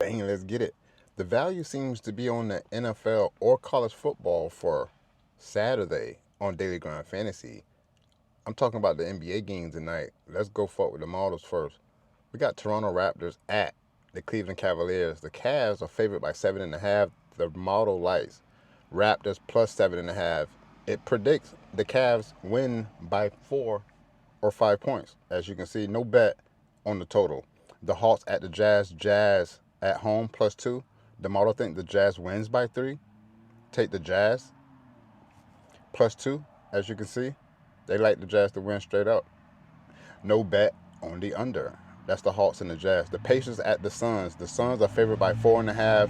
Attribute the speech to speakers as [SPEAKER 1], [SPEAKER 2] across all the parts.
[SPEAKER 1] Bang, let's get it. The value seems to be on the NFL or college football for Saturday on Daily Grind Fantasy. I'm talking about the NBA game tonight. Let's go forward with the models first. We got Toronto Raptors at the Cleveland Cavaliers. The Cavs are favored by 7.5. The model likes Raptors plus 7.5. It predicts the Cavs win by 4 or 5 points. As you can see, no bet on the total. The Hawks at the Jazz. Jazz at home plus 2. The model think the Jazz wins by 3. Take the Jazz plus 2. As you can see, they like the Jazz to win straight up. No bet on the under. That's the Hawks and the Jazz. The Pacers at the Suns. The Suns are favored by 4.5,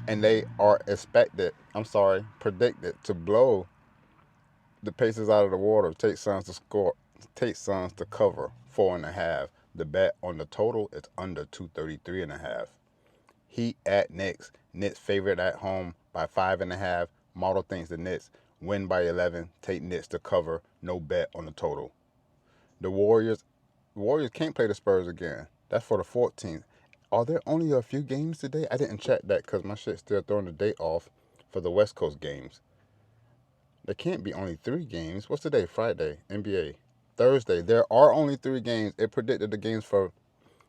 [SPEAKER 1] and they are predicted to blow the Pacers out of the water. Take Suns to score. Take Suns to cover 4.5. The bet on the total is under 233.5. Heat at Knicks. Knicks favored at home by 5.5. Model thinks the Knicks win by 11. Take Knicks to cover. No bet on the total. The Warriors can't play the Spurs again. That's for the 14th. Are there only a few games today? I didn't check that because my shit's still throwing the date off for the West Coast games. There can't be only 3 games. What's today? Friday, NBA. Thursday, there are only 3 games. It predicted the games for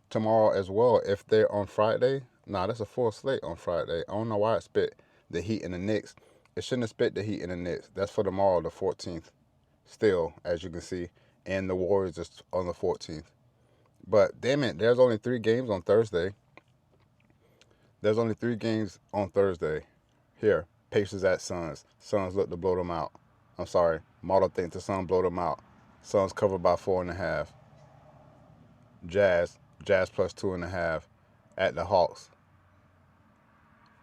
[SPEAKER 1] tomorrow as well. If they're on Friday, that's a full slate on Friday. I don't know why it spit the Heat and the Knicks. It shouldn't have spit the Heat and the Knicks. That's for tomorrow, the 14th. Still, as you can see. And the Warriors is on the 14th. But damn it, there's only 3 games on Thursday. There's only 3 games on Thursday. Here, Pacers at Suns. Suns look to blow them out. I'm sorry, model thinks the Suns blow them out. Suns covered by 4.5. Jazz plus 2.5 at the Hawks.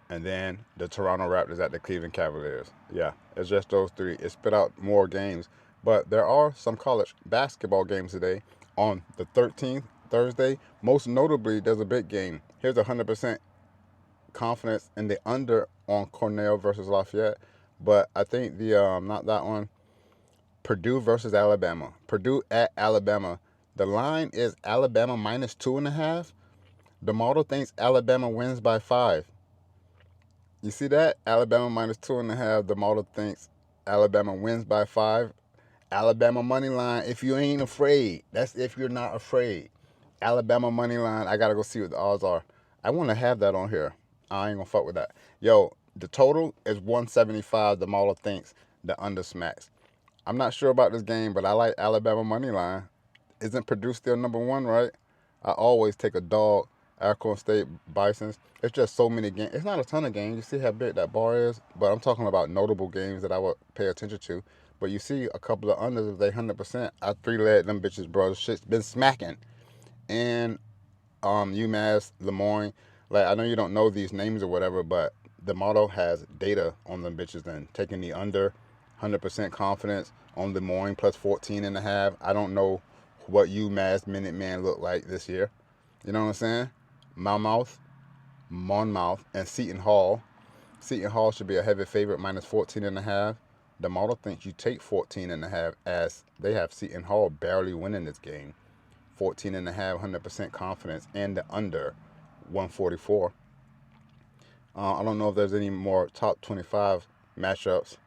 [SPEAKER 1] And then the Toronto Raptors at the Cleveland Cavaliers. Yeah, it's just those 3. It spit out more games. But there are some college basketball games today on the 13th, Thursday. Most notably, there's a big game. Here's 100% confidence in the under on Cornell versus Lafayette. But I think not that one. Purdue versus Alabama. Purdue at Alabama. The line is Alabama minus 2.5. The model thinks Alabama wins by 5. You see that? Alabama minus 2.5. The model thinks Alabama wins by 5. Alabama money line, if you ain't afraid. That's if you're not afraid. Alabama money line, I got to go see what the odds are. I want to have that on here. I ain't going to fuck with that. Yo, the total is 175. The model thinks the under smacks. I'm not sure about this game, but I like Alabama money line. Isn't Purdue still number 1, right? I always take a dog, Alcorn State Bisons. It's just so many games. It's not a ton of games. You see how big that bar is? But I'm talking about notable games that I would pay attention to. But you see a couple of unders, if they 100%, I 3-leg them bitches, bro. The shit's been smacking. And UMass, Lemoyne, like, I know you don't know these names or whatever, but the model has data on them bitches and taking the under, 100% confidence on Lemoyne plus 14.5. I don't know what UMass Minuteman look like this year. You know what I'm saying? Monmouth, and Seton Hall. Seton Hall should be a heavy favorite, minus 14.5. The model thinks you take 14.5 as they have Seton Hall barely winning this game. 14.5, 100% confidence, and the under 144. I don't know if there's any more top 25 matchups,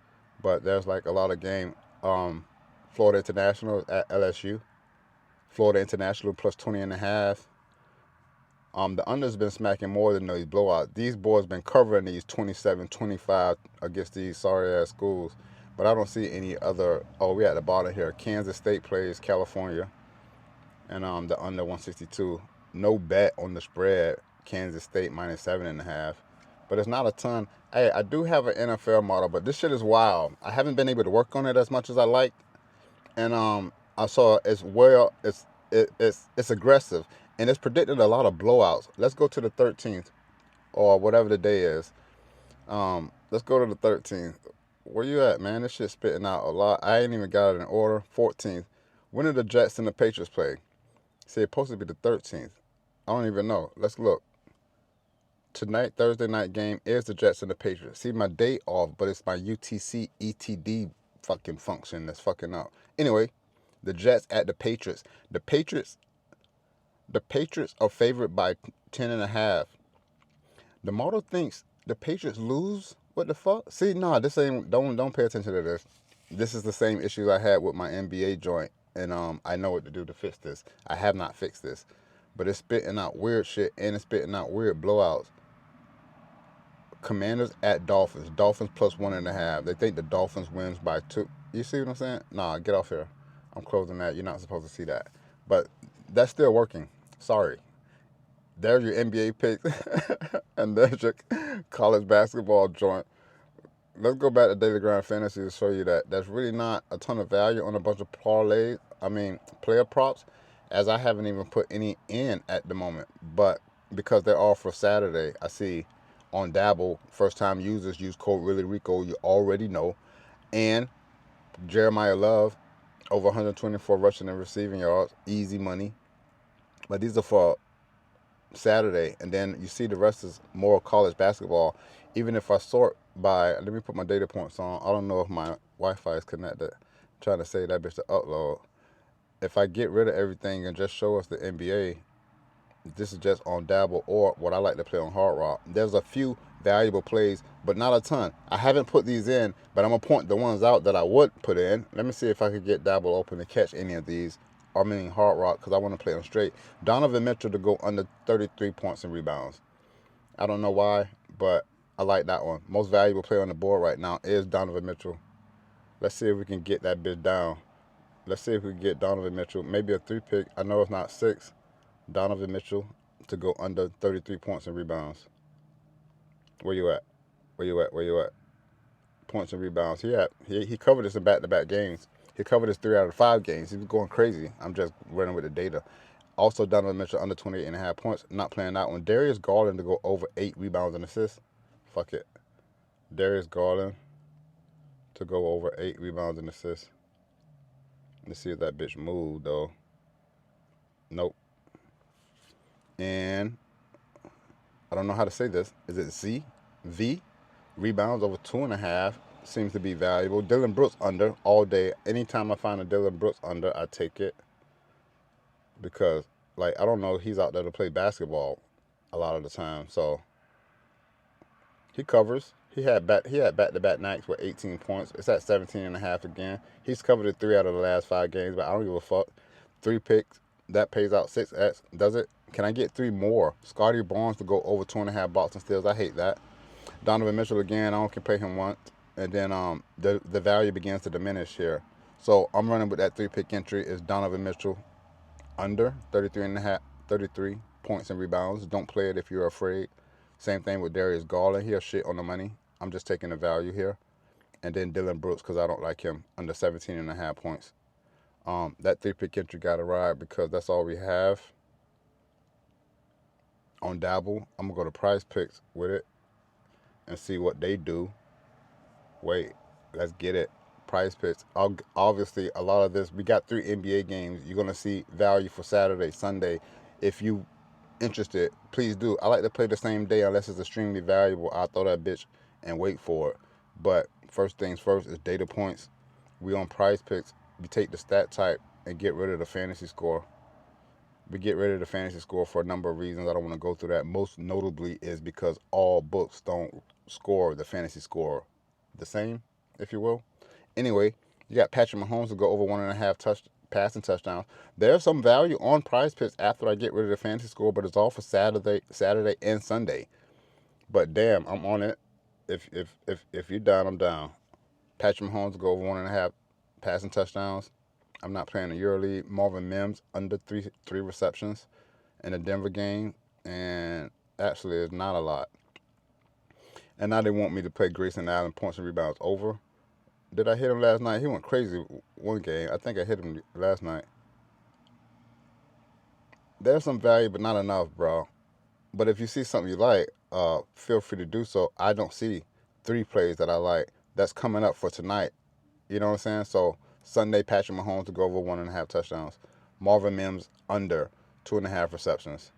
[SPEAKER 1] but there's like a lot of game. Florida International at LSU. Florida International plus 20.5. The under's been smacking more than these blowouts. These boys been covering these 27, 25 against these sorry-ass schools. But I don't see any other. Oh, we at the bottom here. Kansas State plays California. And the under 162. No bet on the spread. Kansas State minus 7.5. But it's not a ton. Hey, I do have an NFL model, but this shit is wild. I haven't been able to work on it as much as I like. And I saw it's aggressive. And it's predicted a lot of blowouts. Let's go to the 13th. Or whatever the day is. Let's go to the 13th. Where you at, man? This shit's spitting out a lot. I ain't even got it in order. 14th. When did the Jets and the Patriots play? See, it's supposed to be the 13th. I don't even know. Let's look. Tonight, Thursday night game is the Jets and the Patriots. See, my day off, but it's my UTC ETD fucking function that's fucking up. Anyway, the Jets at the Patriots. The Patriots are favored by 10.5. The model thinks the Patriots lose. What the fuck? See, nah, this ain't. Don't pay attention to this. This is the same issues I had with my NBA joint, and I know what to do to fix this. I have not fixed this, but it's spitting out weird shit and it's spitting out weird blowouts. Commanders at Dolphins. Dolphins plus 1.5. They think the Dolphins wins by 2. You see what I'm saying? Nah, get off here. I'm closing that. You're not supposed to see that, but that's still working. Sorry. There's your NBA picks, and there's your college basketball joint. Let's go back to Daily Grind Fantasy to show you that there's really not a ton of value on a bunch of parlays. I mean, player props, as I haven't even put any in at the moment. But because they're all for Saturday, I see on Dabble, first-time users use code ReallyRico. You already know. And Jeremiah Love, over 124 rushing and receiving yards, easy money. But these are for Saturday, and then you see the rest is more college basketball. Even if I sort by, let me put my data points on. I don't know if my Wi-Fi is connected. I'm trying to say that bitch to upload. If I get rid of everything and just show us the NBA, this is just on Dabble or what I like to play on Hard Rock. There's a few valuable plays, but not a ton. I haven't put these in, but I'm gonna point the ones out that I would put in. Let me see if I could get Dabble open to catch any of these. I mean Hard Rock, because I want to play them straight. Donovan Mitchell to go under 33 points and rebounds. I don't know why, but I like that one. Most valuable player on the board right now is Donovan Mitchell. Let's see if we can get that bitch down. Let's see if we can get Donovan Mitchell. Maybe a 3 pick. I know it's not 6. Donovan Mitchell to go under 33 points and rebounds. Where you at? Where you at? Where you at? Points and rebounds. He covered this in back-to-back games. He covered his 3 out of 5 games. He was going crazy. I'm just running with the data. Also, Donovan Mitchell under 28.5 points. Not playing that one. Darius Garland to go over 8 rebounds and assists. Fuck it. Darius Garland to go over 8 rebounds and assists. Let's see if that bitch moved, though. Nope. And I don't know how to say this. Is it Z? V? Rebounds over 2.5. Seems to be valuable. Dylan Brooks under all day. Anytime I find a Dylan Brooks under, I take it. Because, like, I don't know, he's out there to play basketball a lot of the time. So, he covers. He had back-to-back nights with 18 points. It's at 17.5 again. He's covered it 3 out of the last 5 games, but I don't give a fuck. 3 picks. That pays out 6x. Does it? Can I get 3 more? Scotty Barnes to go over 2.5 blocks and steals. I hate that. Donovan Mitchell again. I only can play him once. And then the value begins to diminish here. So I'm running with that 3-pick entry. Is Donovan Mitchell under 33 points and rebounds. Don't play it if you're afraid. Same thing with Darius Garland. He'll shit on the money. I'm just taking the value here. And then Dylan Brooks, because I don't like him, under 17.5 points. That 3-pick entry got to ride because that's all we have on Dabble. I'm going to go to Prize Picks with it and see what they do. Wait, let's get it. Prize Picks. Obviously, a lot of this, we got 3 NBA games. You're going to see value for Saturday, Sunday. If you interested, please do. I like to play the same day unless it's extremely valuable. I'll throw that bitch and wait for it. But first things first is data points. We on Prize Picks. We take the stat type and get rid of the fantasy score. We get rid of the fantasy score for a number of reasons. I don't want to go through that. Most notably is because all books don't score the fantasy score the same, if you will. Anyway, you got Patrick Mahomes to go over 1.5 passing touchdowns. There's some value on Prize Picks after I get rid of the fantasy score, but it's all for Saturday and Sunday. But damn, I'm on it. If you're down, I'm down. Patrick Mahomes to go over 1.5 passing touchdowns. I'm not playing the EuroLeague. Marvin Mims under three receptions in the Denver game, and actually it's not a lot. And now they want me to play Grayson Allen points and rebounds over. Did I hit him last night? He went crazy one game. I think I hit him last night. There's some value, but not enough, bro. But if you see something you like, feel free to do so. I don't see 3 plays that I like that's coming up for tonight. You know what I'm saying? So Sunday, Patrick Mahomes to go over 1.5 touchdowns. Marvin Mims under 2.5 receptions.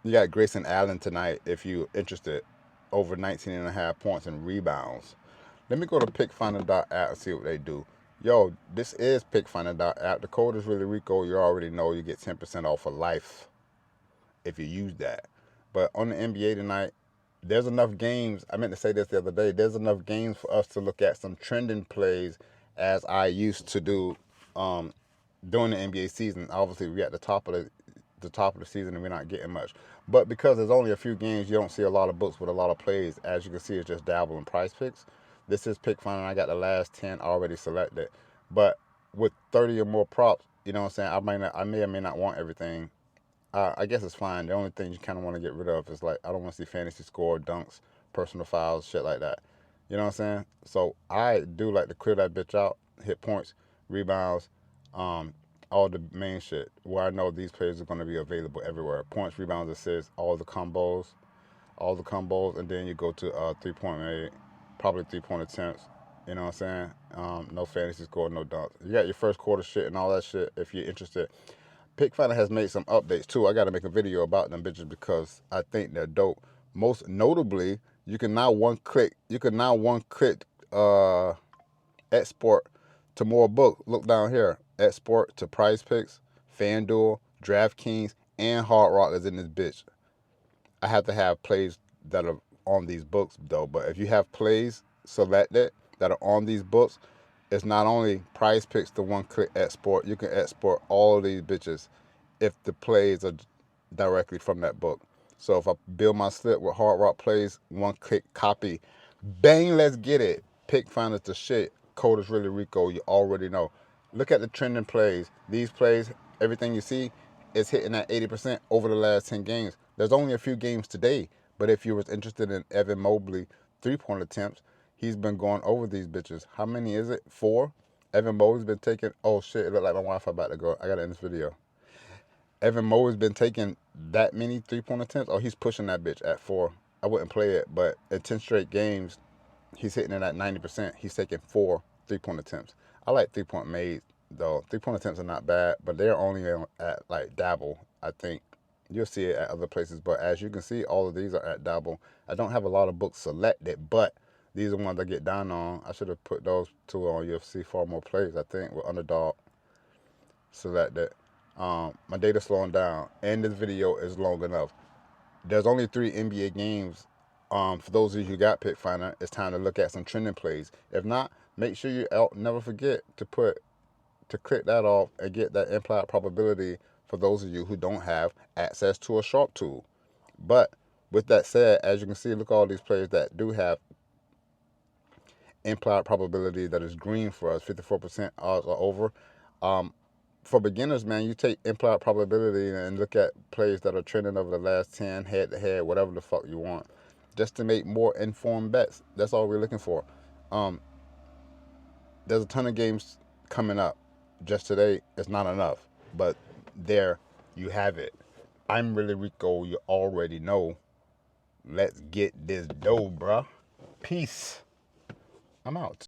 [SPEAKER 1] You got Grayson Allen tonight if you're interested, over 19.5 points and rebounds. Let me go to pickfinder.app and see what they do. Yo, this is pickfinder.app. The code is ReallyRico. You already know you get 10% off for life if you use that. But on the NBA tonight, there's enough games. I meant to say this the other day. There's enough games for us to look at some trending plays as I used to do during the NBA season. Obviously, we're at the top of the season and we're not getting much. But because there's only a few games, you don't see a lot of books with a lot of plays. As you can see, it's just dabble in price picks. This is pick finder. I got the last 10 already selected. But with 30 or more props, you know what I'm saying? I may or may not want everything. I guess it's fine. The only thing you kind of want to get rid of is like, I don't want to see fantasy score, dunks, personal fouls, shit like that. You know what I'm saying? So I do like to clear that bitch out, hit points, rebounds, um, all the main shit where I know these players are going to be available everywhere. Points, rebounds, assists, all the combos, and then you go to 3-point made, probably 3-point attempts. You know what I'm saying? No fantasy score, no dunks. You got your first quarter shit and all that shit if you're interested. Pickfinder has made some updates too. I got to make a video about them bitches because I think they're dope. Most notably, you can now one click export to more books. Look down here, export to Prize Picks, FanDuel, DraftKings, and Hard Rock is in this bitch. I have to have plays that are on these books though. But if you have plays selected that are on these books, it's not only Prize Picks the one-click export. You can export all of these bitches if the plays are directly from that book. So if I build my slip with Hard Rock plays, one-click copy, bang, let's get it. Pick Finder's the shit. Code is ReallyRico. You already know. Look at the trending plays. These plays, everything you see is hitting at 80% over the last 10 games. There's only a few games today, but if you was interested in Evan Mobley 3-point attempts, he's been going over these bitches. How many is it? 4? Evan Mobley's been taking, oh shit, it looked like my Wi-Fi about to go. I got to end this video. Evan Mobley's been taking that many 3-point attempts. Oh, he's pushing that bitch at 4. I wouldn't play it, but in 10 straight games, he's hitting it at 90%. He's taking 4 3-point attempts. I like 3-point made, though. 3-point attempts are not bad, but they're only at like dabble, I think. You'll see it at other places, but as you can see, all of these are at dabble. I don't have a lot of books selected, but these are ones I get down on. I should have put those two on UFC far more plays, I think, with Underdog selected. My data's slowing down, and this video is long enough. There's only 3 NBA games. For those of you who got Pick Finder, it's time to look at some trending plays. If not, make sure you never forget to click that off and get that implied probability for those of you who don't have access to a sharp tool. But with that said, as you can see, look at all these players that do have implied probability that is green for us. 54% odds are over. For beginners, man, you take implied probability and look at plays that are trending over the last 10, head-to-head, whatever the fuck you want, just to make more informed bets. That's all we're looking for. There's a ton of games coming up. Just today, it's not enough. But there you have it. I'm ReallyRico. You already know. Let's get this dough, bruh. Peace. I'm out.